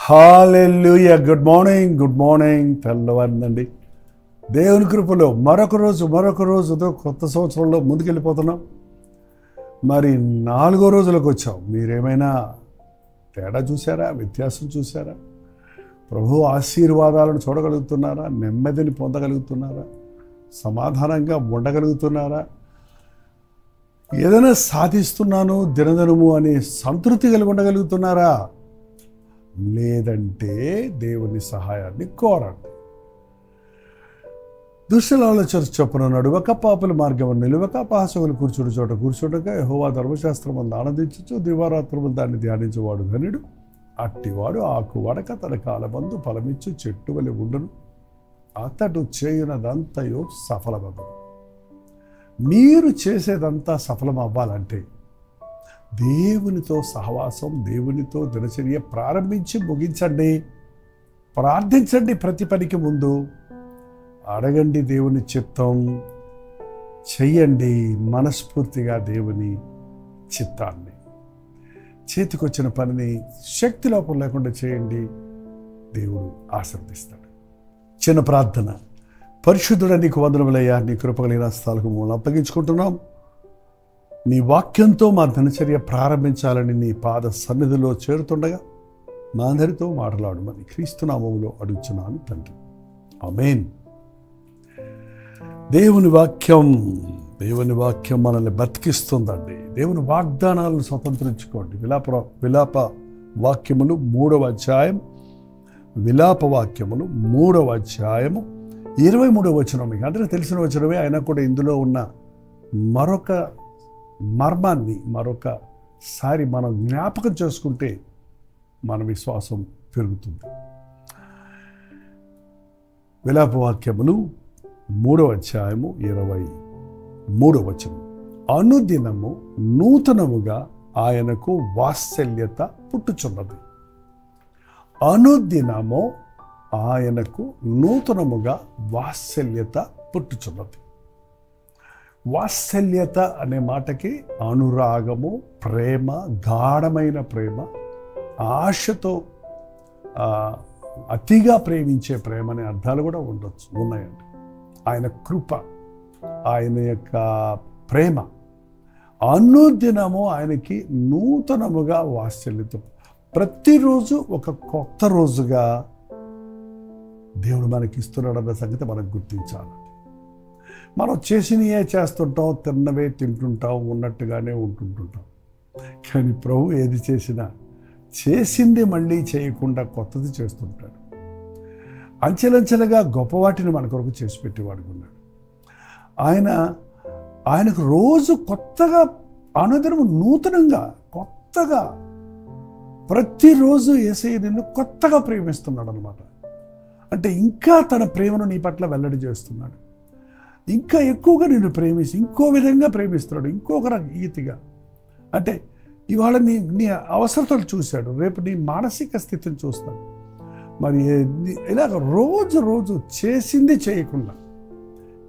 హల్లెలూయా. Good morning తెల్లవారిందండి. దేవుని కృపలో మరొక రోజుతో కొత్త సంవత్సరంలో ముందుకెళ్ళిపోతున్నాం. మరి 4వ రోజులకు వచ్చాం. మీరేమైనా తేడా చూసారా? వ్యత్యాసం చూసారా? ప్రభు ఆశీర్వాదాలను చూడగలుగుతున్నారా? నెమ్మదిని పొందగలుగుతున్నారా? సమాధానంగా ఉండగలుగుతున్నారా? ఏదైనా సాధిస్తున్నాను దినదినము అనే సంతృప్తి కలిగి ఉండగలుగుతున్నారా? లేదంటే దేవుని సహాయాన్ని కోరండి. దుష్టుల ఆలోచన చొప్పున నడువక, పాపుల మార్గం నిలువక, అపహాసకులు కూర్చుని చోట కూర్చుండక, యెహోవా ధర్మశాస్త్రమందు ఆనందించు దివారాత్రములు దాన్ని ధ్యానించేవాడు ధనుడు. అట్టివాడు ఆకు వడక తన కాలమందు ఫలమిచ్చు చెట్టు వలె ఉండును. అతడు చేయునదంతయు సఫలమగును. మీరు చేసేదంతా సఫలం అవ్వాలంటే దేవునితో సహవాసం, దేవునితో దినచర్య ప్రారంభించి ముగించండి. ప్రార్థించండి. ప్రతి పనికి ముందు అడగండి దేవుని చిత్తం, చెయ్యండి మనస్ఫూర్తిగా దేవుని చిత్తాన్ని. చేతికొచ్చిన పనిని శక్తి లోపం లేకుండా చేయండి. దేవుడు ఆశీర్వదిస్తాడు. చిన్న ప్రార్థన. పరిశుద్ధుడ, నీకు వందనములయ్యా. నీ కృపగలిగిన స్థాలకు మూలం అప్పగించుకుంటున్నాం. నీ వాక్యంతో మా దినచర్య ప్రారంభించాలని నీ పాద సన్నిధిలో చేరుతుండగా మా అందరితో మాట్లాడమని క్రీస్తు నామములో అడుగుచున్నాను తండ్రి. ఆమేన్. దేవుని వాక్యం మనల్ని బతికిస్తుందండి. దేవుని వాగ్దానాలను స్వతంత్రించుకోండి. విలాప వాక్యములు 3వ అధ్యాయం, విలాప వాక్యములు 3వ అధ్యాయము 23వ వచనం. మీకు అందరికీ తెలిసిన వచనమే అయినా కూడా ఇందులో ఉన్న మరొక మర్మాన్ని మరొకసారి మనం జ్ఞాపకం చేసుకుంటే మన విశ్వాసం పెరుగుతుంది. విలాప వాక్యములు 3వ అధ్యాయము 23వ వచనం. అనుదినము నూతనముగా ఆయనకు వాత్సల్యత పుట్టుచున్నది. అనుదినము ఆయనకు నూతనముగా వాత్సల్యత పుట్టుచున్నది. వాత్సల్యత అనే మాటకి అనురాగము, ప్రేమ, గాఢమైన ప్రేమ, ఆశతో అతిగా ప్రేమించే ప్రేమ అనే అర్థాలు కూడా ఉన్నాయండి. ఆయన కృప, ఆయన యొక్క ప్రేమ అనుదినము ఆయనకి నూతనముగా వాత్సల్యత. ప్రతిరోజు ఒక కొత్త రోజుగా దేవుడు మనకి ఇస్తున్నాడన్న సంగతి మనం గుర్తించాలి. మనం చేసినవే చేస్తుంటాం, తిన్నవే తింటుంటాం, ఉన్నట్టుగానే ఉంటుంటాం. కానీ ప్రభు ఏది చేసినా చేసింది మళ్ళీ చేయకుండా కొత్తది చేస్తుంటాడు. అంచెలంచెలుగా గొప్ప వాటిని మన కొరకు చేసి పెట్టేవాడు ఉన్నాడు. ఆయనకు రోజు కొత్తగా, అనుదినము నూతనంగా, కొత్తగా ప్రతిరోజు యేసయ్య నిన్ను కొత్తగా ప్రేమిస్తున్నాడు అనమాట. అంటే ఇంకా తన ప్రేమను నీ పట్ల వెల్లడి చేస్తున్నాడు. ఇంకా ఎక్కువగా నిన్ను ప్రేమించి ఇంకో విధంగా ప్రేమిస్తున్నాడు, ఇంకొక రీతిగా. అంటే ఇవాళ నీ అవసరతలు చూశాడు, రేపు నీ మానసిక స్థితిని చూస్తాడు. మరి ఇలాగ రోజు చేసింది చేయకుండా,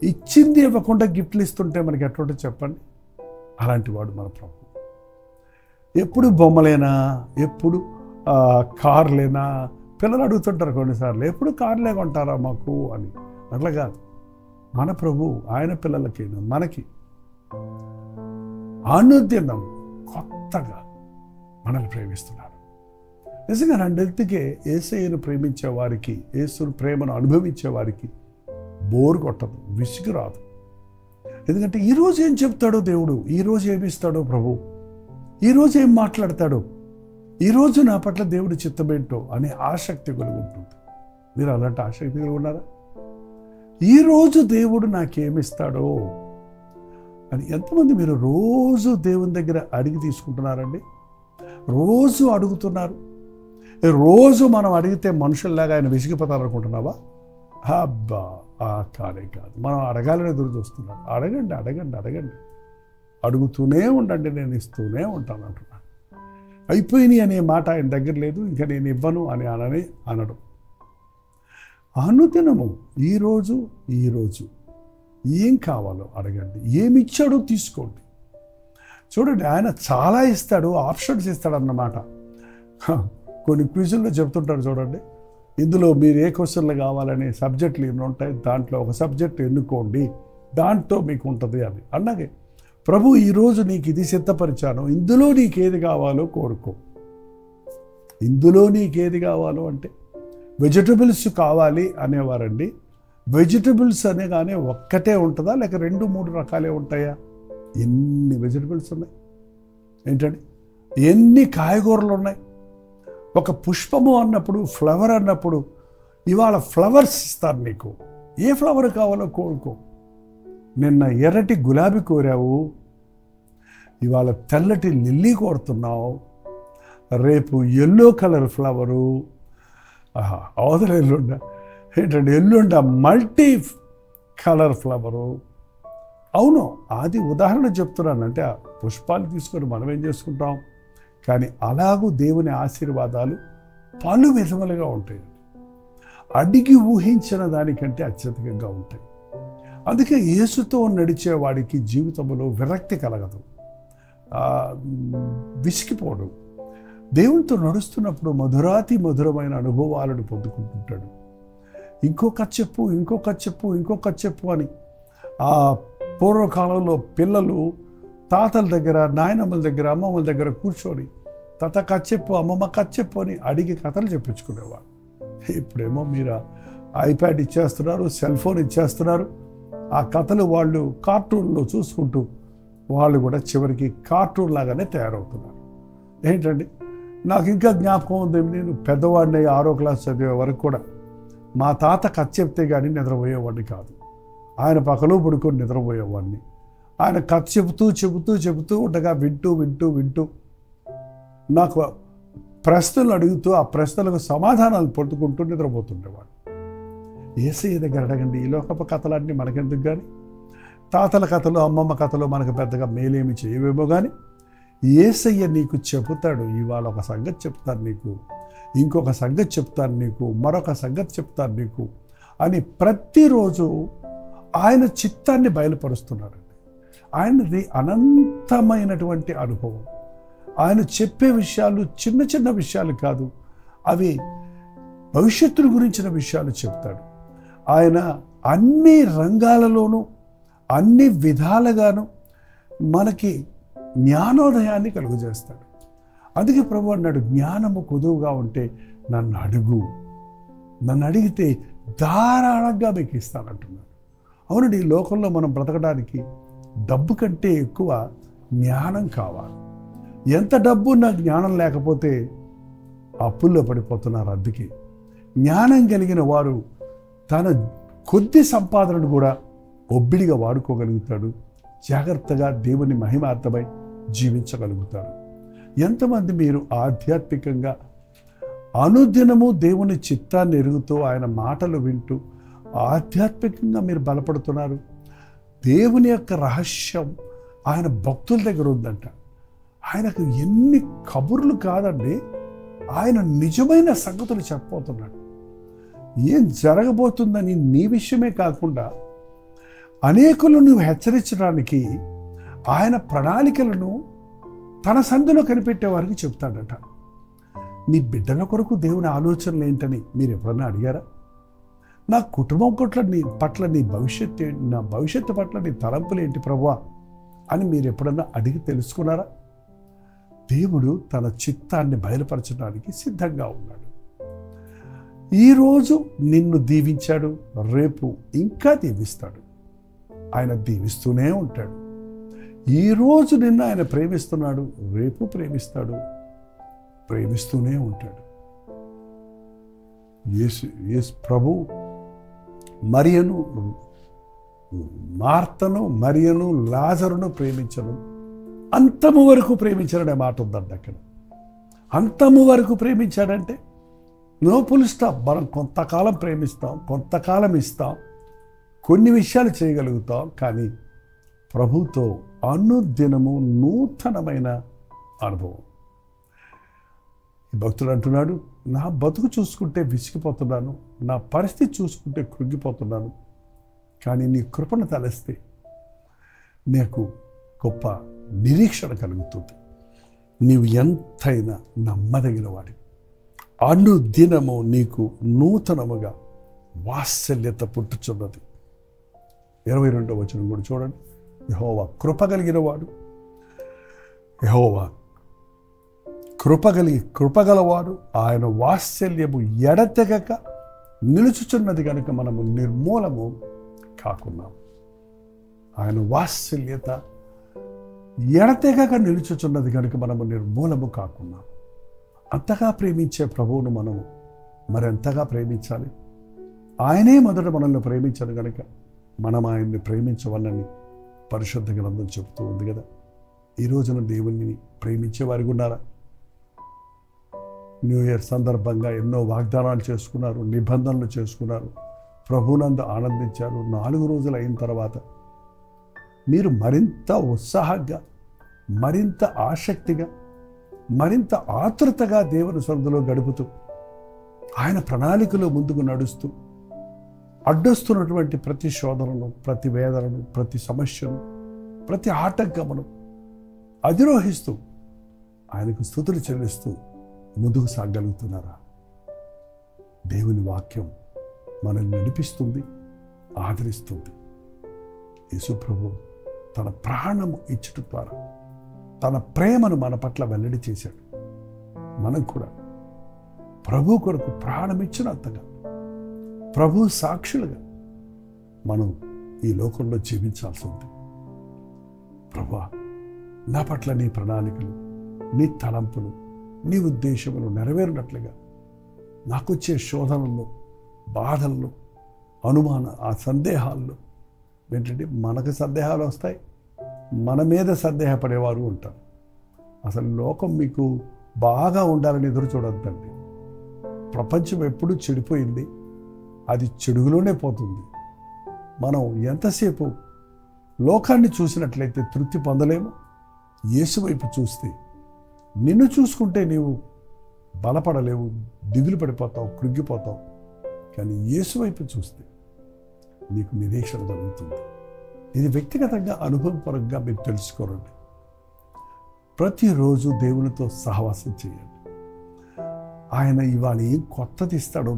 ఇచ్చింది ఇవ్వకుండా గిఫ్ట్లు ఇస్తుంటే మనకి ఎట్లుంటే చెప్పండి. అలాంటి వాడు మన ప్రభు. ఎప్పుడు బొమ్మలేనా, ఎప్పుడు కార్లేనా? పిల్లలు అడుగుతుంటారు కొన్నిసార్లు, ఎప్పుడు కార్లే కొంటారా మాకు అని. అట్లా కాదు. మన ప్రభు ఆయన పిల్లలకి, మనకి అనుదినం కొత్తగా మనల్ని ప్రేమిస్తున్నారు. నిజంగా రెండెత్తికే యేసయ్యను ప్రేమించే వారికి, యేసుని ప్రేమను అనుభవించే వారికి బోరు కొట్టదు, విసుగు రాదు. ఎందుకంటే ఈరోజు ఏం చెప్తాడో దేవుడు, ఈరోజు ఏమిస్తాడో ప్రభు, ఈరోజు ఏం మాట్లాడతాడో, ఈరోజు నా పట్ల దేవుడి చిత్తమేంటో అనే ఆసక్తి కలిగి ఉంటుంది. మీరు అలాంటి ఆసక్తి కలిగి ఉన్నారా? ఈరోజు దేవుడు నాకేమిస్తాడో అని ఎంతమంది మీరు రోజు దేవుని దగ్గర అడిగి తీసుకుంటున్నారండి? రోజు అడుగుతున్నారు. రోజు మనం అడిగితే మనుషుల్లాగా ఆయన విసిగిపోతారు అనుకుంటున్నావా? అబ్బా, కాదు. మనం అడగాలని ఎదురు చూస్తున్నాం. అడగండి. అడుగుతూనే ఉండండి, నేను ఇస్తూనే ఉంటాను అంటున్నాను. అయిపోయినాయి అనే మాట ఆయన దగ్గర లేదు, ఇంకా నేను ఇవ్వను అని అనడం. అనుదినము ఈరోజు ఏం కావాలో అడగండి, ఏమి ఇచ్చాడో తీసుకోండి. చూడండి, ఆయన చాలా ఇస్తాడు, ఆప్షన్స్ ఇస్తాడు అన్నమాట. కొన్ని క్విజుల్లో చెప్తుంటారు చూడండి, ఇందులో మీరు ఏ క్వశ్చన్లు కావాలనే సబ్జెక్టులు ఎన్ని ఉంటాయి, దాంట్లో ఒక సబ్జెక్ట్ ఎన్నుకోండి, దాంట్లో మీకు ఉంటుంది అని. అలాగే ప్రభు ఈరోజు నీకు ఇది సిద్ధపరిచాను, ఇందులో నీకేది కావాలో కోరుకో. ఇందులో నీకేది కావాలో అంటే వెజిటబుల్స్ కావాలి అనేవారండి. వెజిటబుల్స్ అనగానే ఒక్కటే ఉంటుందా, లేక 2-3 రకాలే ఉంటాయా? ఎన్ని వెజిటబుల్స్ ఉన్నాయి ఏంటండి, ఎన్ని కాయగూరలు ఉన్నాయి. ఒక పుష్పము అన్నప్పుడు, ఫ్లవర్ అన్నప్పుడు ఇవాళ ఫ్లవర్స్ ఇస్తారు నీకు. ఏ ఫ్లవర్ కావాలో కోరుకో. నిన్న ఎర్రటి గులాబీ కోరావు, ఇవాళ తెల్లటి లిల్లీ కోరుతున్నావు, రేపు ఎల్లో కలర్ ఫ్లవరు, అవతల ఎల్లుండ ఏంటంటే ఎల్లుండ మల్టీ కలర్ ఫ్లవరు. అవును, అది ఉదాహరణ చెప్తున్నానంటే ఆ పుష్పాలు తీసుకొని మనం ఏం చేసుకుంటాం, కానీ అలాగూ దేవుని ఆశీర్వాదాలు పలు విధములుగా ఉంటాయి. అడిగి ఊహించిన దానికంటే అత్యధికంగా ఉంటాయి. అందుకే యేసుతో నడిచేవాడికి జీవితంలో విరక్తి కలగదు, విసిగిపోడు. దేవునితో నడుస్తున్నప్పుడు మధురాతి మధురమైన అనుభవాలను పొందుకుంటుంటాడు. ఇంకొక చెప్పు, ఇంకొక చెప్పు, ఇంకొక చెప్పు అని ఆ పూర్వకాలంలో పిల్లలు తాతల దగ్గర, నాయనమ్మల దగ్గర, అమ్మమ్మల దగ్గర కూర్చొని తాత కచ్చెప్పు, అమ్మమ్మ కచ్చెప్పు అని అడిగి కథలు చెప్పించుకునేవాడు. ఇప్పుడేమో మీరు ఐప్యాడ్ ఇచ్చేస్తున్నారు, సెల్ ఫోన్ ఇచ్చేస్తున్నారు. ఆ కథలు వాళ్ళు కార్టూన్లో చూసుకుంటూ వాళ్ళు కూడా చివరికి కార్టూన్ లాగానే తయారవుతున్నారు. ఏంటండి, నాకు ఇంకా జ్ఞాపకం ఉంది, నేను పెద్దవాడిని 6వ క్లాస్ చదివే వరకు కూడా మా తాత కథ చెప్తే కానీ నిద్రపోయేవాడిని కాదు. ఆయన పక్కలో పడుకొని నిద్రపోయేవాడిని. ఆయన కథ చెబుతూ చెబుతూ చెబుతూ ఉండగా వింటూ వింటూ వింటూ నాకు ప్రశ్నలు అడుగుతూ ఆ ప్రశ్నలకు సమాధానాలు పట్టుకుంటూ నిద్రపోతుండేవాడు. యేసయ్య దగ్గర అడగండి, ఈ లోకపు కథలన్నీ మనకెందుకు కానీ, తాతల కథలు, అమ్మమ్మ కథలు మనకు పెద్దగా మేలేమి చేయవేమో కానీ, యేసయ్య నీకు చెబుతాడు. ఇవాళ ఒక సంగతి చెప్తాను నీకు, ఇంకొక సంగతి చెప్తాను నీకు, మరొక సంగతి చెప్తాను నీకు అని ప్రతిరోజు ఆయన చిత్తాన్ని బయలుపరుస్తున్నాడు. ఆయనది అనంతమైనటువంటి అనుభవం. ఆయన చెప్పే విషయాలు చిన్న చిన్న విషయాలు కాదు, అవి భవిష్యత్తును గురించిన విషయాలు చెప్తాడు. ఆయన అన్ని రంగాలలోనూ అన్ని విధాలుగాను మనకి జ్ఞానోదయాన్ని కలుగజేస్తాడు. అందుకే ప్రభు అన్నాడు, జ్ఞానము కొదువుగా ఉంటే నన్ను అడుగు, నన్ను అడిగితే ధారాళంగా మీకు ఇస్తానంటున్నాడు. అవునండి, ఈ లోకంలో మనం బ్రతకడానికి డబ్బు కంటే ఎక్కువ జ్ఞానం కావాలి. ఎంత డబ్బు ఉన్న జ్ఞానం లేకపోతే అప్పుల్లో పడిపోతున్నారు. అందుకే జ్ఞానం కలిగిన వారు తన కొద్ది సంపాదనను కూడా ఒబ్బిడిగా వాడుకోగలుగుతాడు. జాగ్రత్తగా దేవుని మహిమార్థమై జీవించగలుగుతాడు. ఎంతమంది మీరు ఆధ్యాత్మికంగా అనుదినము దేవుని చిత్తాన్ని ఎరుగుతూ ఆయన మాటలు వింటూ ఆధ్యాత్మికంగా మీరు బలపడుతున్నారు? దేవుని యొక్క రహస్యం ఆయన భక్తుల దగ్గర ఉందంట. ఆయనకు ఎన్ని కబుర్లు కాదండి, ఆయన నిజమైన సంగతులు చెప్పబోతున్నాడు. ఏం జరగబోతుందని నీ విషయమే కాకుండా అనేకులను హెచ్చరించడానికి ఆయన ప్రణాళికలను తన సందులో కనిపెట్టే వారికి చెప్తాడట. నీ బిడ్డల కొరకు దేవుని ఆలోచనలు ఏంటని మీరు ఎప్పుడన్నా అడిగారా? నా కుటుంబం పట్ల నీ భవిష్యత్తు, నా భవిష్యత్తు పట్ల నీ తలంపులు ఏంటి ప్రభువా అని మీరు ఎప్పుడన్నా అడిగి తెలుసుకున్నారా? దేవుడు తన చిత్తాన్ని బయలుపరచడానికి సిద్ధంగా ఉన్నాడు. ఈరోజు నిన్ను దీవించాడు, రేపు ఇంకా దీవిస్తాడు. ఆయన దీవిస్తూనే ఉంటాడు. ఈరోజు నిన్ను ఆయన ప్రేమిస్తున్నాడు, రేపు ప్రేమిస్తాడు, ప్రేమిస్తూనే ఉంటాడు. యేసు ప్రభు మరియను, మార్తను, మరియను, లాజరును ప్రేమించను, అంతము వరకు ప్రేమించాడనే మాట ఉందండి అక్కడ. అంతము వరకు ప్రేమించాడంటే నో ఫుల్ స్టాప్. మనం కొంతకాలం ప్రేమిస్తాం, కొంతకాలం ఇస్తాం, కొన్ని విషయాలు చేయగలుగుతాం, కానీ ప్రభుతో అనుదినము నూతనమైన అనుభవం. ఈ భక్తుడు అంటున్నాడు, నా బతుకు చూసుకుంటే విసిగిపోతున్నాను, నా పరిస్థితి చూసుకుంటే కృంగిపోతున్నాను, కానీ నీ కృపను తలస్తే నాకు గొప్ప నిరీక్షణ కలుగుతుంది. నీవు ఎంతైనా నమ్మదగిన వాడి. అనుదినము నీకు నూతనముగా వాత్సల్యత పుట్టుచున్నది. 22వ వచనం కూడా చూడండి. యెహోవా కృప కలిగిన వాడు, యెహోవా కృపగలవాడు, ఆయన వాత్సల్యము ఎడతెగక నిలుచుచున్నది కనుక మనము నిర్మూలము కాకున్నాం. ఆయన వాత్సల్యత ఎడతెగక నిలుచుచున్నది కనుక మనము నిర్మూలము కాకున్నాం. అంతగా ప్రేమించే ప్రభువును మనము మరెంతగా ప్రేమించాలి? ఆయనే మొదట మనల్ని ప్రేమించాడు కనుక మనం ఆయన్ని ప్రేమించవలని పరిశుద్ధ గ్రంథం చెబుతూ ఉంది కదా. ఈ రోజున దేవుణ్ణి ప్రేమించే వారికి ఉన్నారా? న్యూ ఇయర్ సందర్భంగా ఎన్నో వాగ్దానాలు చేసుకున్నారు, నిబంధనలు చేసుకున్నారు, ప్రభువునందు ఆనందించారు. 4 రోజులు అయిన తర్వాత మీరు మరింత ఉత్సాహంగా, మరింత ఆసక్తిగా, మరింత ఆతృతగా దేవుని సన్నిధిలో గడుపుతూ ఆయన ప్రణాళికలో ముందుకు నడుస్తూ అడ్డొస్తున్నటువంటి ప్రతి శోధనను, ప్రతి వేదనను, ప్రతి సమస్యను, ప్రతి ఆటంకమును అధిరోహిస్తూ ఆయనకు స్తుతులు చెల్లిస్తూ ముందుకు సాగలుగుతున్నారా? దేవుని వాక్యం మనల్ని నడిపిస్తుంది, ఆదరిస్తుంది. యేసు ప్రభు తన ప్రాణము ఇచ్చుట ద్వారా తన ప్రేమను మన పట్ల వెల్లడి చేశాడు. మనం కూడా ప్రభు కొరకు ప్రాణం ఇచ్చినంతగా, ప్రభు సాక్షులుగా మనం ఈ లోకంలో జీవించాల్సి ఉంది. ప్రభువా, నా పట్ల నీ ప్రణాళికలు, నీ తలంపులు, నీ ఉద్దేశములు నెరవేరినట్లుగా నాకొచ్చే శోధనల్లో, బాధల్లో, ఆ సందేహాల్లో ఏంటంటే మనకు సందేహాలు వస్తాయి, మన మీద సందేహపడేవారు ఉంటారు. అసలు లోకం మీకు బాగా ఉండాలని ఎదురు చూడొద్దండి. ప్రపంచం ఎప్పుడూ చెడిపోయింది, అది చెడుగులోనే పోతుంది. మనం ఎంతసేపు లోకాన్ని చూసినట్లయితే తృప్తి పొందలేము. యేసు వైపు చూస్తే, నిన్ను చూసుకుంటే నీవు బలపడలేవు, దిగులు పడిపోతావు, కృంగిపోతావు. కానీ యేసు వైపు చూస్తే నీకు నిరీక్షణ కలుగుతుంది. ఇది వ్యక్తిగతంగా అనుభవపరంగా మీరు తెలుసుకోరండి. ప్రతిరోజు దేవునితో సహవాసం చేయండి. ఆయన ఇవాళ ఏం కొత్తది ఇస్తాడో,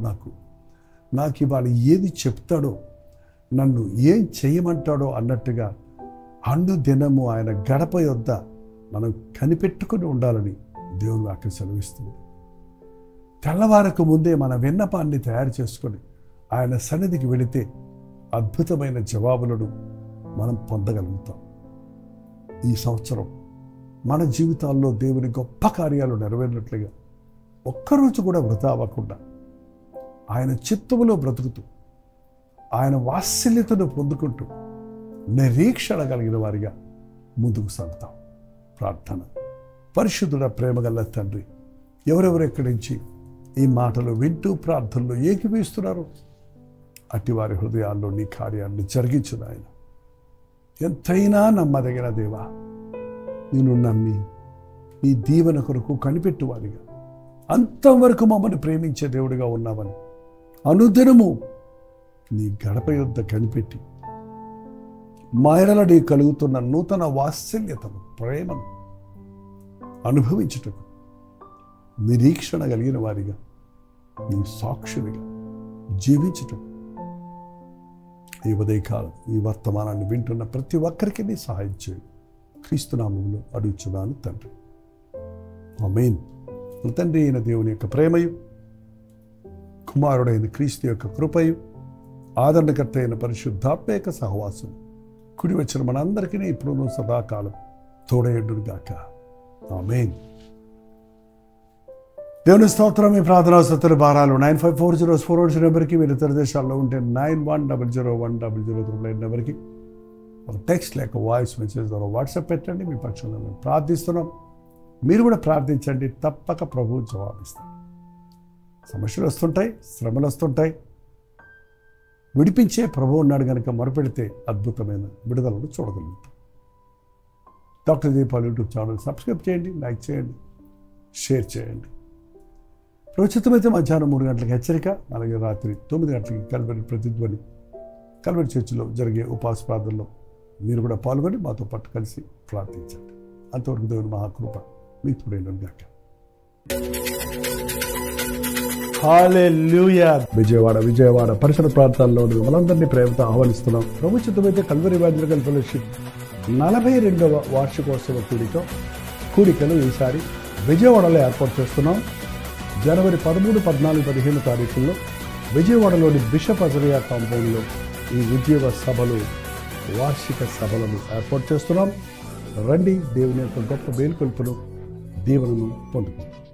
నాకు ఇవాళ ఏది చెప్తాడో, నన్ను ఏం చేయమంటాడో అన్నట్టుగా దినము ఆయన గడప యొద్ద మనం కనిపెట్టుకుని ఉండాలని దేవుని వాక్యం సెలవిస్తుంది. తెల్లవారకు ముందే మన విన్నపాన్ని తయారు చేసుకొని ఆయన సన్నిధికి వెళితే అద్భుతమైన జవాబులను మనం పొందగలుగుతాం. ఈ సంవత్సరం మన జీవితాల్లో దేవుని గొప్ప కార్యాలు నెరవేరినట్లుగా ఒక్కరోజు కూడా వృధా అవ్వకుండా ఆయన చిత్తములో బ్రతుకుతూ, ఆయన వాత్సల్యతను పొందుకుంటూ నిరీక్షణ కలిగిన వారిగా ముందుకు సాగుతాం. ప్రార్థన. పరిశుద్ధుడ, ప్రేమగల తండ్రి, ఎవరెవరు ఎక్కడి నుంచి ఈ మాటలు వింటూ ప్రార్థనలో ఏకీభవిస్తున్నారు, అట్టి వారి హృదయాల్లో నీ కార్యాన్ని జరిగించు నాయన. ఎంతైనా నమ్మదగిన దేవా, నేను నమ్మి నీ దీవెన కొరకు కనిపెట్టువారిగా, అంతవరకు మమ్మల్ని ప్రేమించే దేవుడిగా ఉన్నామని అనుదినము నీ గడప యొద్ద కనిపెట్టి మా ఎడల నీ కలుగుతున్న నూతన వాత్సల్యతను, ప్రేమను అనుభవించుటకు నిరీక్షణ కలిగిన వారిగా, నీ సాక్షులుగా జీవించుటకు ఈ ఉదయకాలం ఈ వర్తమానాన్ని వింటున్న ప్రతి ఒక్కరికి నీ సహాయం చేయండి. క్రీస్తునామములో అడుగుచున్నాను తండ్రి, ఆమేన్. తండ్రి అయిన దేవుని యొక్క ప్రేమయు, కుమారుడైన క్రీస్తు యొక్క కృపయు, ఆదరణకర్త అయిన పరిశుద్ధాత్మ యొక్క సహవాసం కుడి వచ్చిన మనందరికీ ఇప్పుడు సదాకాలం తోడేయుడుగాక. ఆమేన్. దేవుని స్తోత్రం. మీ ప్రార్థనా స్తుతుల భారాలు 954004 నెంబర్కి, మీరు ఇతర దేశాల్లో ఉంటే 91001000 నెంబర్కి ఒక టెక్స్ట్ లేక వాయిస్ మెసేజ్ ద్వారా వాట్సాప్ పెట్టండి. మీ పక్షంలో మేము ప్రార్థిస్తున్నాం. మీరు కూడా ప్రార్థించండి, తప్పక ప్రభువు జవాబిస్తాడు. సమస్యలు వస్తుంటాయి, శ్రమలు వస్తుంటాయి. విడిపించే ప్రభువు ఉన్నాడు కనుక మొరపెడితే అద్భుతమైన విడుదలను చూడగలుగుతాం. Doctor Deepal YouTube channel subscribe చేయండి, లైక్ చేయండి, షేర్ చేయండి. ప్రస్తుతమైతే మధ్యాహ్నం 3 గంటలకు హెచ్చరిక, అలాగే రాత్రి 9 గంటలకి కల్వరి ప్రతిధ్వని, కల్వరి చర్చిలో జరిగే ఉపవాస ప్రార్థనలో మీరు కూడా పాల్గొని మాతో పాటు కలిసి ప్రార్థించండి. అంతవరకు దేవుని మహాకృప మీకు తోడైనగాక. హల్లెలూయా. విజయవాడ పరిసర ప్రాంతాల్లో మనందరినీ ప్రేమతో ఆహ్వానిస్తున్నాం. ప్రభు చిత్తమైతే కల్వరి ఎవాంజలికల్ ఫెలోషిప్ 42వ వార్షికోత్సవ కూడికలు ఈసారి విజయవాడలో ఏర్పాటు చేస్తున్నాం. జనవరి 13, 14, 15 తారీఖుల్లో విజయవాడలోని బిషప్ అజరియా కాంపౌండ్లో ఈ ఉద్యోగ సభలు, వార్షిక సభలను ఏర్పాటు చేస్తున్నాం. రండి, దేవుని యొక్క గొప్ప మేలుకొల్పును, దీవెనను పొందుకుందాం.